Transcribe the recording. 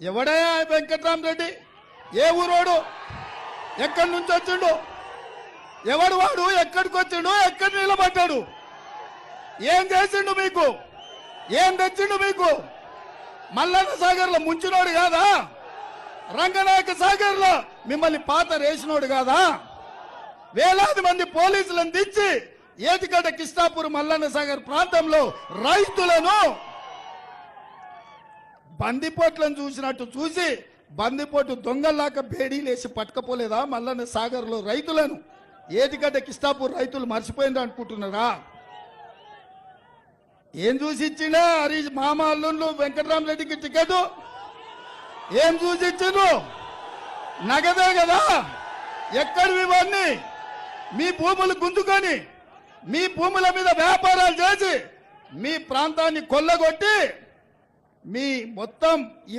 ఎవడయా వెంకట్రామరెడ్డి? ఏ ఊరోడు? ఎక్కడి నుంచి వచ్చిండు? ఎవడు వాడు? ఎక్కడికి వచ్చిండు? ఎక్కడ నిలబడ్డాడు? ఏం చేసిండు మీకు? ఏం తెచ్చిండు మీకు? మల్లన్న సాగర్ లో ముంచినోడు కాదా? రంగనాయక సాగర్ లో మిమ్మల్ని పాత రేసినోడు కాదా? వేలాది మంది పోలీసులను దించి ఏటిగడ్డ కిష్టాపూర్ మల్లన్న సాగర్ ప్రాంతంలో రైతులను బందిపోట్లను చూసినట్టు చూసి బందిపోటు దొంగల్లాక బేడీలేసి పట్టుకపోలేదా మల్లన్న సాగర్ లో రైతులను? ఏటిగడ్డ కిష్టాపూర్ రైతులు మర్చిపోయింది అనుకుంటున్నారా? ఏం చూసి ఇచ్చిండే హరీష్ మామ అల్లుళ్ళు వెంకటరామరెడ్డికి టికెట్? ఏం చూసి ఇచ్చిండ్రు? నగదే కదా. ఎక్కడివి ఇవన్నీ? మీ భూములు గుంజుకొని మీ భూముల మీద వ్యాపారాలు చేసి మీ ప్రాంతాన్ని కొల్లగొట్టి మీ మొత్తం